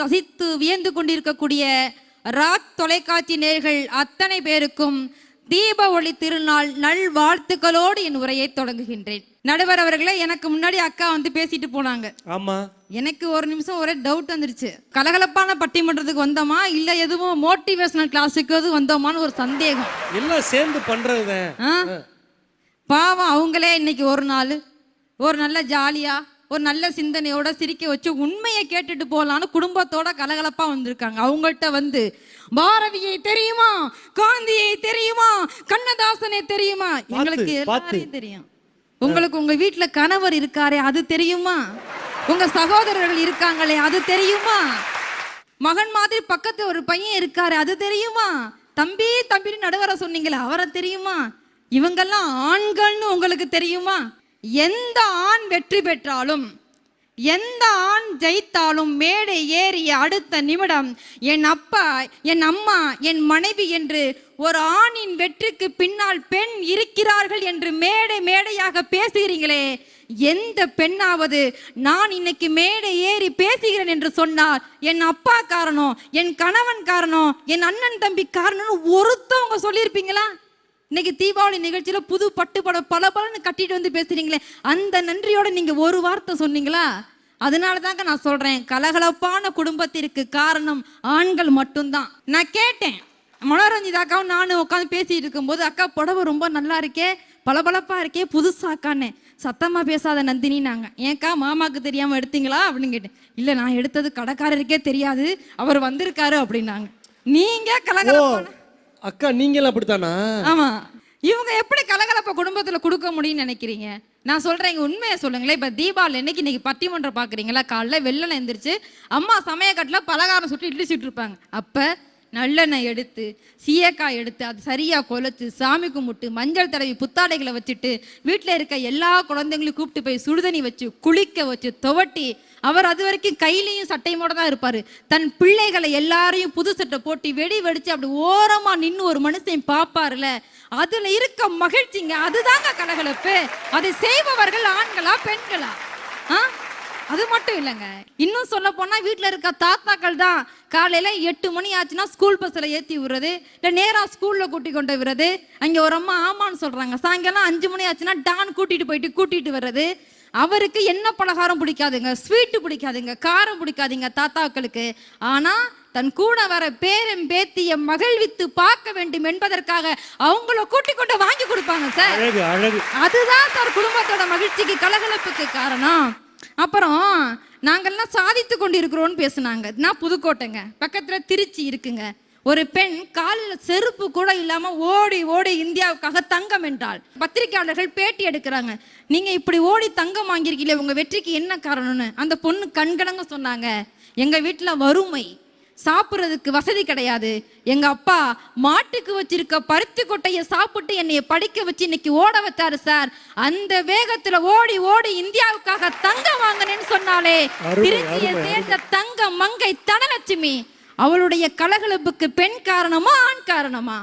ரசித்து வியந்து கொண்டிருக்கக்கூடிய ராஜ் தொலைக்காட்சி நேயர்கள் அத்தனை பேருக்கும் தீப ஒளி திருநாள் நல் வாழ்த்துக்களோடு என் உரையை தொடங்குகின்றேன். நடுவர் அவர்களே, எனக்கு முன்னாடி அக்கா வந்து பேசிட்டு போனாங்க. ஆமா, எனக்கு ஒரு நிமிஷம் ஒரே டவுட் வந்துருச்சு. கலகலப்பான பட்டிமன்றத்துக்கு வந்தோமா இல்ல எதுவும் மோட்டிவேஷனல் கிளாஸுக்கு வந்தோமான்னு ஒரு சந்தேகம். எல்லாம் சேர்ந்து பண்றது. பாவம், அவங்களே இன்னைக்கு ஒரு நாள் ஒரு நல்ல ஜாலியா ஒரு நல்ல சிந்தனையோட சிரிக்க வச்சு உண்மையை கேட்டுட்டு போலான்னு குடும்பத்தோட கலகலப்பா வந்திருக்காங்க. அவங்கள்ட்ட வந்து பாரதியை தெரியுமா, காந்தியை தெரியுமா, கண்ணதாசனை தெரியுமா, எங்களுக்கு எல்லாரையும் தெரியும். உங்களுக்கு உங்க வீட்டுல கணவர் இருக்காரே அது தெரியுமா, உங்க சகோதரர்கள் இருக்காங்களே அது தெரியுமா, மகன் மாதிரி பக்கத்து ஒரு பையன் இருக்காரு அது தெரியுமா, தம்பி தம்பின்னு நடுவர சொன்னீங்களே அவரை தெரியுமா, இவங்கெல்லாம் ஆண்கள்னு உங்களுக்கு தெரியுமா? எந்த ஆண் வெற்றி பெற்றாலும் எந்த ஆண் ஜெயித்தாலும் மேடை ஏறிய அடுத்த நிமிடம் என் அப்பா, என் அம்மா, என் மனைவி என்று ஒரு ஆணின் வெற்றிக்கு பின்னால் பெண் இருக்கிறார்கள் என்று மேடை மேடையாக பேசுகிறீங்களே, எந்த பெண்ணாவது நான் இன்னைக்கு மேடை ஏறி பேசுகிறேன் என்று சொன்னால் என் அப்பா காரணம், என் கணவன் காரணம், என் அண்ணன் தம்பி காரணம் ஒருத்தவங்க சொல்லியிருப்பீங்களா? இன்னைக்கு தீபாவளி நிகழ்ச்சியில புது பட்டுப்படம் பல பலன்னு கட்டிட்டு வந்து பேசுறீங்களே, அந்த நன்றியோட நீங்க ஒரு வார்த்தை சொன்னீங்களா? அதனாலதாங்க நான் சொல்றேன், கலகலப்பான குடும்பத்திற்கு காரணம் ஆண்கள் மட்டும்தான். நான் கேட்டேன், மனோரஞ்சிதா அக்காவும் நானும் உட்காந்து பேசிட்டு இருக்கும்போது, அக்கா புடவை ரொம்ப நல்லா இருக்கே, பளபளப்பா இருக்கே, புதுசாக்கானே. சத்தமா பேசாத நந்தினி நாங்க. ஏன்க்கா மாமாக்கு தெரியாம எடுத்தீங்களா அப்படின்னு கேட்டேன். இல்ல, நான் எடுத்தது கடைக்காரருக்கே தெரியாது, அவர் வந்திருக்காரு அப்படின்னாங்க. நீங்க கலகலப்பான அக்கா நீங்களும் அப்படித்தானா? ஆமா. இவங்க எப்படி கலகலப்ப குடும்பத்துல கொடுக்க முடியும்னு நினைக்கிறீங்க? நான் சொல்றேன், உண்மையை சொல்லுங்களேன். இப்ப தீபாவளி இன்னைக்கு பட்டிமன்றம் பாக்குறீங்களா? காலைல வெள்ளனை எந்திரிச்சு அம்மா சமயக்கட்டுல பலகாரம் சுட்டு இட்லி சுட்டு இருப்பாங்க. அப்ப நல்லெண்ணெய் எடுத்து சீயக்காய் எடுத்து அது சரியா கொலைச்சு சாமி கும்பிட்டு மஞ்சள் தடவி புத்தாடைகளை வச்சுட்டு வீட்டில் இருக்க எல்லா குழந்தைங்களையும் கூப்பிட்டு போய் சுடுதண்ணி வச்சு குளிக்க வச்சு துவட்டி, அவர் அது வரைக்கும் கையிலையும் சட்டையோட தான் இருப்பாரு. தன் பிள்ளைகளை எல்லாரையும் புது சட்டை போட்டு வெடி வெடிச்சு அப்படி ஓரமா நின்று ஒரு மனுஷன் பார்ப்பாருல, அதுல இருக்க மகிழ்ச்சிங்க, அதுதாங்க கலகலப்பு. அதை செய்பவர்கள் ஆண்களா பெண்களா? அது மட்டும் இல்லைங்க, இன்னும் சொல்ல போனா வீட்டுல இருக்க தாத்தாக்கள் தான் காலையில 8 மணி ஆச்சுன்னா ஸ்கூல் பஸ்ல ஏத்தி விடுறது, இல்ல நேரா ஸ்கூல்ல கூட்டி கொண்டு விடுறது. அங்க ஒரு அம்மா ஆமான்னு சொல்றாங்க, சாயங்காலம் 5 மணி ஆச்சுன்னா டான் கூட்டிட்டு வர்றது. அவருக்கு என்ன பலகாரம் பிடிக்காதுங்க, ஸ்வீட்டு பிடிக்காதுங்க, காரம் பிடிக்காதுங்க தாத்தாக்களுக்கு. ஆனா தன் கூட வர பேரன் பேத்திய மகிழ்வித்து பார்க்க வேண்டும் என்பதற்காக அவங்கள கூட்டி கொண்டு வாங்கி கொடுப்பாங்க சார். அதுதான் சார் குடும்பத்தோட மகிழ்ச்சிக்கு கலகலப்புக்கு காரணம். அப்புறம் நாங்கள்லாம் சாதித்து கொண்டு இருக்கிறோம்னு பேசுனாங்க. நான் புதுக்கோட்டைங்க, பக்கத்துல திருச்சி இருக்குங்க. ஒரு பெண் காலில் செருப்பு கூட இல்லாம ஓடி ஓடி இந்தியாவுக்காக தங்கம் என்றால் பத்திரிகையாளர்கள் பேட்டி எடுக்கிறாங்க. நீங்க இப்படி ஓடி தங்கம் வாங்கியிருக்கீங்களே, உங்க வெற்றிக்கு என்ன காரணம்னு அந்த பொண்ணு கண்கலங்க சொன்னாங்க. எங்க வீட்டுல வறுமை, சாப்பிட்றதுக்கு வசதி கிடையாது, எங்க அப்பா மாட்டுக்கு வச்சிருக்க பருத்தி கொட்டையை சாப்பிட்டு என்னைய படிக்க வச்சு இன்னைக்கு ஓட வச்சாரு சார். அந்த வேகத்துல ஓடி ஓடி இந்தியாவுக்காக தங்கம் வாங்கினேன்னு சொன்னாலே திருச்சியை சேர்ந்த தங்க மங்கை தனலட்சுமி. அவளுடைய கலகலப்புக்கு பெண் காரணமா ஆண் காரணமா?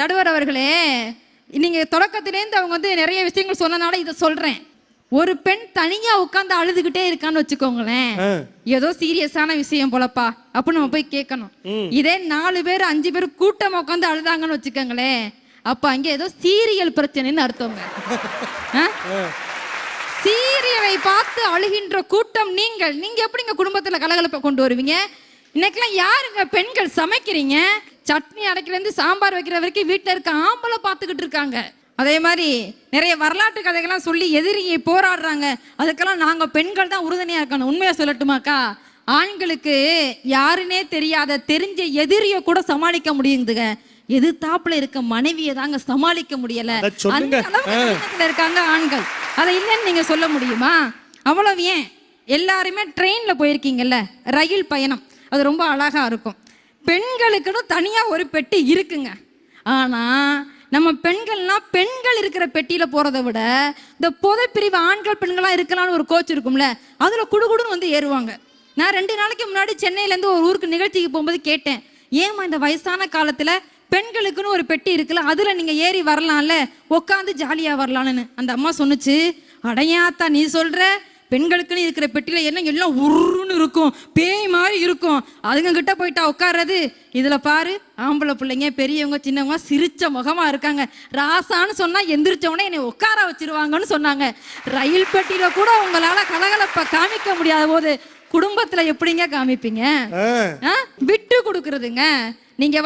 நடுவர் அவர்களே, நீங்க தொடக்கத்திலேருந்து அவங்க வந்து நிறைய விஷயங்கள் சொன்னனால இதை சொல்றேன். ஒரு பெண் தனியா உட்காந்து அழுதுகிட்டே இருக்கான்னு வச்சுக்கோங்களேன், ஏதோ சீரியஸான விஷயம் போலப்பா அப்படின்னு நம்ம போய் கேட்கணும். இதே 4 பேர் 5 பேர் கூட்டமா உட்காந்து அழுதாங்கன்னு வச்சுக்கோங்களேன், அப்ப அங்க ஏதோ சீரியல் பிரச்சனைன்னு அர்த்தங்க. சீரியலை பார்த்து அழுகின்ற கூட்டம் நீங்க எப்படிங்க குடும்பத்துல கலகலப்பை கொண்டு வருவீங்க? இன்னைக்கெல்லாம் யாருங்க பெண்கள் சமைக்கிறீங்க? சட்னி அடைக்கிறேருந்து சாம்பார் வைக்கிற வரைக்கும் வீட்டுல இருக்க ஆம்பளை பார்த்துக்கிட்டு இருக்காங்க. அதே மாதிரி நிறைய வரலாற்று கதைகள்லாம் சொல்லி எதிரியை போராடுறாங்க. அதுக்கெல்லாம் நாங்க பெண்கள் தான் உறுதுணையா இருக்கணும். உண்மையா சொல்லட்டுமாக்கா, ஆண்களுக்கு யாருன்னே தெரியாத தெரிஞ்ச எதிரிய கூட சமாளிக்க முடியுதுங்க, எதிர்த்தாப்புல இருக்க மனைவியை தாங்க சமாளிக்க முடியல. அந்த அளவுக்கு இருக்காங்க ஆண்கள். அதை இல்லைன்னு நீங்க சொல்ல முடியுமா? அவ்வளவு ஏன், எல்லாருமே ட்ரெயின்ல போயிருக்கீங்கல்ல, ரயில் பயணம் அது ரொம்ப அழகா இருக்கும். பெண்களுக்குன்னு தனியா ஒரு பெட்டி இருக்குங்க. ஆனா நம்ம பெண்கள்லாம் பெண்கள் இருக்கிற பெட்டியில போறதை விட இந்த பொது பிரிவு ஆண்கள் பெண்களா இருக்கலாம்னு ஒரு கோச் இருக்கும்ல, அதுல குடுகுடுன்னு வந்து ஏறுவாங்க. நான் 2 நாளைக்கு முன்னாடி சென்னையில இருந்து ஒரு ஊருக்கு நிகழ்ச்சிக்கு போகும்போது கேட்டேன், ஏமா இந்த வயசான காலத்துல பெண்களுக்குன்னு ஒரு பெட்டி இருக்குல்ல, அதுல நீங்க ஏறி வரலாம்ல, உட்காந்து ஜாலியா வரலாம்னு. அந்த அம்மா சொன்னுச்சு, அடையாத்தா நீ சொல்ற, பெண்களுக்குன்னு இருக்கிற பெட்டியில என்ன எல்லாம் உருன்னு இருக்கும், பேய் மாதிரி இருக்கும். அதுங்க கிட்ட போயிட்டா உட்கார்றது. இதுல பாரு, ஆம்பளை பிள்ளைங்க பெரியவங்க சின்னவங்க சிரிச்ச முகமா இருக்காங்க. ராசான்னு சொன்னா எந்திரிச்சவனே என்னை உட்கார வச்சிருவாங்கன்னு சொன்னாங்க. ரயில் பெட்டியில கூட உங்களால கலகலப்ப காமிக்க முடியாத போது குடும்பத்துல எப்படிங்க காமிப்பீங்க? விட்டு கொடுக்கறதுங்க. நீங்க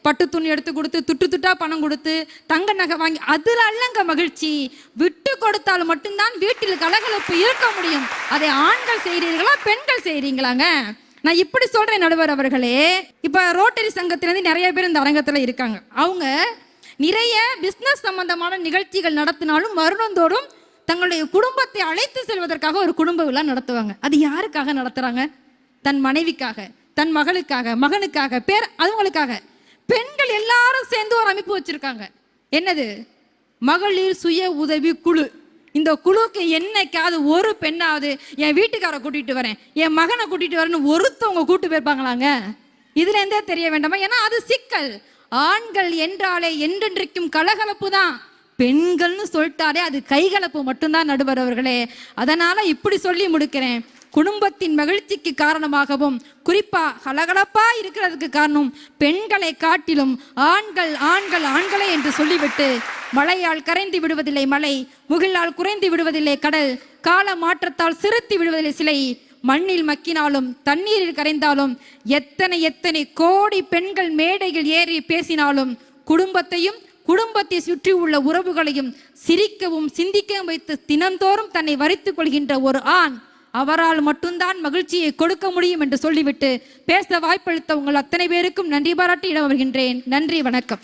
பட்டு துணி எடுத்து கொடுத்து துட்டு துட்டா பணம் கொடுத்து தங்க நகை வாங்கி அதுல அல்லங்க மகிழ்ச்சி. விட்டு கொடுத்தால் மட்டும்தான் வீட்டில் கலகலப்பு இருக்க முடியும். அதை ஆண்கள் செய்கிறீர்களா பெண்கள் செய்றீங்களாங்க? நான் இப்படி சொல்றேன் நடுவர் அவர்களே. இப்ப ரோட்டரி சங்கத்திலிருந்து நிறைய பேர் இந்த அரங்கத்துல இருக்காங்க. அவங்க நிறைய பிசினஸ் சம்பந்தமான நிகழ்ச்சிகள் நடத்தினாலும் வருடந்தோறும் தங்களுடைய குடும்பத்தை அழைத்து செல்வதற்காக ஒரு குடும்ப விழா நடத்துவாங்க. அது யாருக்காக நடத்துறாங்க? தன் மனைவிக்காக, தன் மகளுக்காக, மகனுக்காக, அவங்களுக்காக. பெண்கள் எல்லாரும் சேர்ந்து ஒரு அமைப்பு வச்சிருக்காங்க. என்னது? மகளிர் சுய உதவி குழு. இந்த குழுக்கு என்னைக்காவது ஒரு பெண்ணாவது என் வீட்டுக்கார கூட்டிட்டு வரேன், என் மகனை கூட்டிட்டு வரேன்னு ஒருத்தவங்க கூட்டு போயிருப்பாங்களாங்க? இதுல இருந்தே தெரிய வேண்டாமா? ஏன்னா அது சிக்கல். ஆண்கள் என்றாலே என்றென்றைக்கும் கலகலப்பு தான். பெண்கள்னு சொல்லிட்டாலே அது கைகலப்பு மட்டும்தான் நடுவர் அவர்களே. அதனால இப்படி சொல்லி முடிக்கிறேன். குடும்பத்தின் மகிழ்ச்சிக்கு காரணமாகவும் குறிப்பா கலகலப்பா இருக்கிறதுக்கு காரணம் பெண்களை காட்டிலும் ஆண்கள் ஆண்கள் ஆண்களே என்று சொல்லிவிட்டு, மழையால் கரைந்து விடுவதில்லை மலை, முகிலால் குறைந்து விடுவதில்லை கடல், கால மாற்றத்தால் சிறுத்தி விடுவதில்லை சிலை, மண்ணில் மக்கினாலும் தண்ணீரில் கரைந்தாலும் எத்தனை எத்தனை கோடி பெண்கள் மேடையில் ஏறி பேசினாலும் குடும்பத்தையும் குடும்பத்தை சுற்றி உள்ள உறவுகளையும் சிரிக்கவும் சிந்திக்கவும் வைத்து தினந்தோறும் தன்னை வரித்துக் கொள்கின்ற ஒரு ஆண், அவரால் மட்டும்தான் மகிழ்ச்சியை கொடுக்க முடியும் என்று சொல்லிவிட்டு பேச வாய்ப்பளித்த உங்கள் அத்தனை பேருக்கும் நன்றி பாராட்டி இடம் வருகின்றேன். நன்றி, வணக்கம்.